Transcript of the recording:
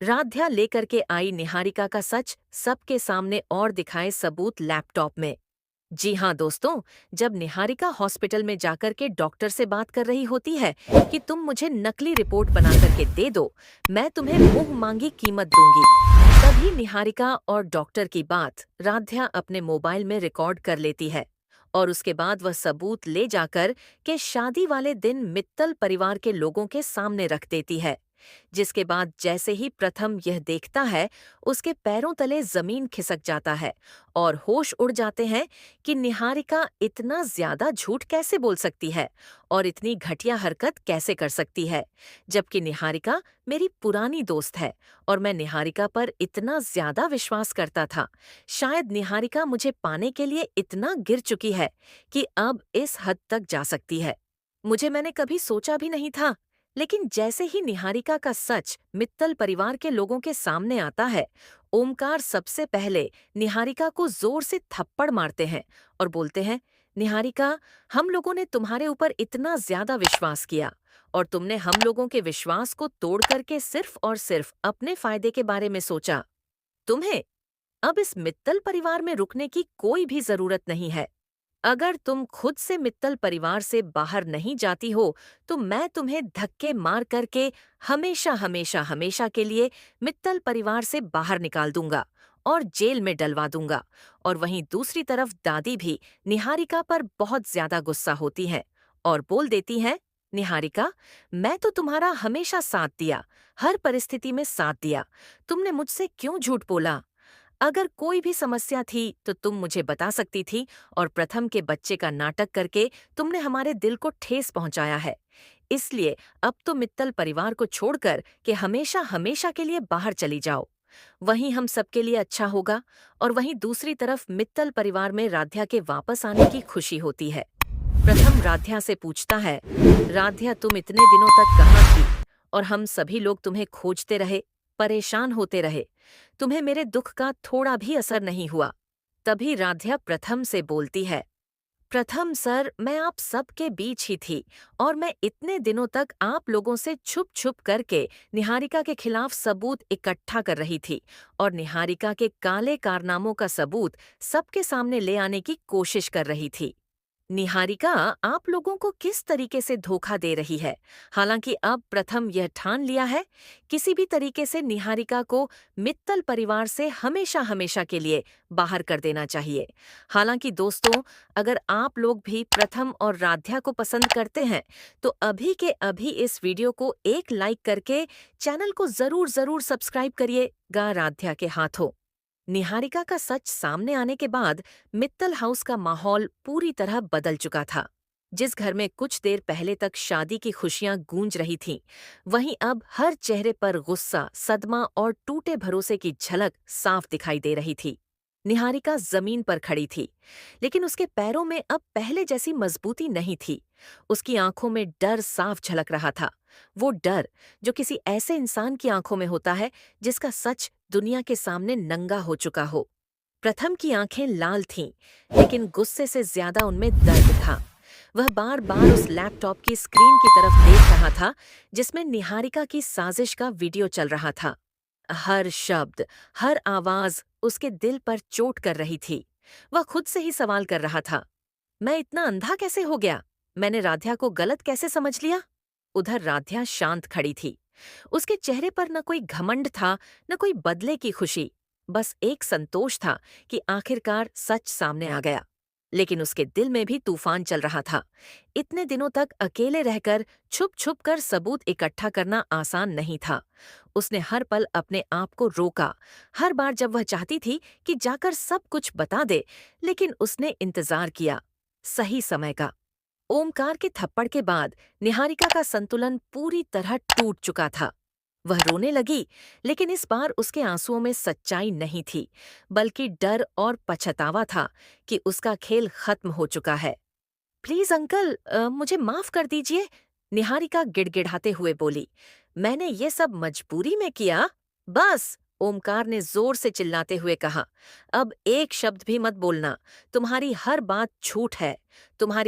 राध्या लेकर के आई निहारिका का सच सबके सामने और दिखाए सबूत लैपटॉप में। जी हाँ दोस्तों, जब निहारिका हॉस्पिटल में जाकर के डॉक्टर से बात कर रही होती है कि तुम मुझे नकली रिपोर्ट बना करके दे दो, मैं तुम्हें मुंह मांगी कीमत दूंगी, तभी निहारिका और डॉक्टर की बात राध्या अपने मोबाइल में रिकॉर्ड कर लेती है और उसके बाद वह सबूत ले जाकर के शादी वाले दिन मित्तल परिवार के लोगों के सामने रख देती है। जिसके बाद जैसे ही प्रथम यह देखता है, उसके पैरों तले जमीन खिसक जाता है और होश उड़ जाते हैं कि निहारिका इतना ज्यादा झूठ कैसे बोल सकती है और इतनी घटिया हरकत कैसे कर सकती है, जबकि निहारिका मेरी पुरानी दोस्त है और मैं निहारिका पर इतना ज्यादा विश्वास करता था। शायद निहारिका मुझे पाने के लिए इतना गिर चुकी है कि अब इस हद तक जा सकती है। मैंने कभी सोचा भी नहीं था। लेकिन जैसे ही निहारिका का सच मित्तल परिवार के लोगों के सामने आता है, ओमकार सबसे पहले निहारिका को जोर से थप्पड़ मारते हैं और बोलते हैं, निहारिका, हम लोगों ने तुम्हारे ऊपर इतना ज्यादा विश्वास किया और तुमने हम लोगों के विश्वास को तोड़ करके सिर्फ और सिर्फ अपने फायदे के बारे में सोचा। तुम्हें अब इस मित्तल परिवार में रुकने की कोई भी जरूरत नहीं है। अगर तुम खुद से मित्तल परिवार से बाहर नहीं जाती हो, तो मैं तुम्हें धक्के मार करके हमेशा हमेशा हमेशा के लिए मित्तल परिवार से बाहर निकाल दूंगा और जेल में डलवा दूंगा। और वहीं दूसरी तरफ दादी भी निहारिका पर बहुत ज्यादा गुस्सा होती है और बोल देती हैं, निहारिका, मैं तो तुम्हारा हमेशा साथ दिया, हर परिस्थिति में साथ दिया। तुमने मुझसे क्यों झूठ बोला? अगर कोई भी समस्या थी तो तुम मुझे बता सकती थी और प्रथम के बच्चे का नाटक करके तुमने हमारे दिल को ठेस पहुंचाया है। इसलिए अब तो मित्तल परिवार को छोड़कर के हमेशा हमेशा के लिए बाहर चली जाओ। वहीं हम सबके लिए अच्छा होगा। और वहीं दूसरी तरफ मित्तल परिवार में राध्या के वापस आने की खुशी होती है। प्रथम राध्या से पूछता है, राध्या, तुम इतने दिनों तक कहाँ थी और हम सभी लोग तुम्हें खोजते रहे, परेशान होते रहे, तुम्हें मेरे दुख का थोड़ा भी असर नहीं हुआ? तभी राध्या प्रथम से बोलती है, प्रथम सर, मैं आप सबके बीच ही थी और मैं इतने दिनों तक आप लोगों से छुप छुप करके निहारिका के खिलाफ सबूत इकट्ठा कर रही थी और निहारिका के काले कारनामों का सबूत सबके सामने ले आने की कोशिश कर रही थी। निहारिका आप लोगों को किस तरीके से धोखा दे रही है? हालांकि अब प्रथम यह ठान लिया है, किसी भी तरीके से निहारिका को मित्तल परिवार से हमेशा हमेशा के लिए बाहर कर देना चाहिए। हालांकि दोस्तों, अगर आप लोग भी प्रथम और राध्या को पसंद करते हैं, तो अभी के अभी इस वीडियो को एक लाइक करके चैनल को जरूर जरूर सब्सक्राइब करिएगा। राध्या के हाथों निहारिका का सच सामने आने के बाद मित्तल हाउस का माहौल पूरी तरह बदल चुका था। जिस घर में कुछ देर पहले तक शादी की खुशियां गूंज रही थीं, वहीं अब हर चेहरे पर गुस्सा, सदमा और टूटे भरोसे की झलक साफ दिखाई दे रही थी। निहारिका जमीन पर खड़ी थी, लेकिन उसके पैरों में अब पहले जैसी मजबूती नहीं थी। उसकी आंखों में डर साफ झलक रहा था, वो डर जो किसी ऐसे इंसान की आंखों में होता है जिसका सच दुनिया के सामने नंगा हो चुका हो। प्रथम की आंखें लाल थीं, लेकिन गुस्से से ज्यादा उनमें दर्द था। वह बार बार उस लैपटॉप की स्क्रीन की तरफ देख रहा था जिसमें निहारिका की साजिश का वीडियो चल रहा था। हर शब्द, हर आवाज उसके दिल पर चोट कर रही थी। वह खुद से ही सवाल कर रहा था, मैं इतना अंधा कैसे हो गया? मैंने राध्या को गलत कैसे समझ लिया? उधर राध्या शांत खड़ी थी। उसके चेहरे पर न कोई घमंड था, न कोई बदले की खुशी। बस एक संतोष था कि आखिरकार सच सामने आ गया। लेकिन उसके दिल में भी तूफान चल रहा था। इतने दिनों तक अकेले रहकर छुप छुप कर सबूत इकट्ठा करना आसान नहीं था। उसने हर पल अपने आप को रोका। हर बार जब वह चाहती थी कि जाकर सब कुछ बता दे, लेकिन उसने इंतजार किया सही समय का। ओमकार के थप्पड़ के बाद निहारिका का संतुलन पूरी तरह टूट चुका था। वह रोने लगी, लेकिन इस बार उसके आंसुओं में सच्चाई नहीं थी, बल्कि डर और पछतावा था कि उसका खेल खत्म हो चुका है। प्लीज अंकल, मुझे माफ कर दीजिए, निहारिका गिड़गिड़ाते हुए बोली। मैंने ये सब मजबूरी में किया। बस, ओमकार ने जोर से चिल्लाते हुए कहा, अब एक शब्द भी मत बोलना। तुम्हारी हर बात झूठ है। तुम्हारी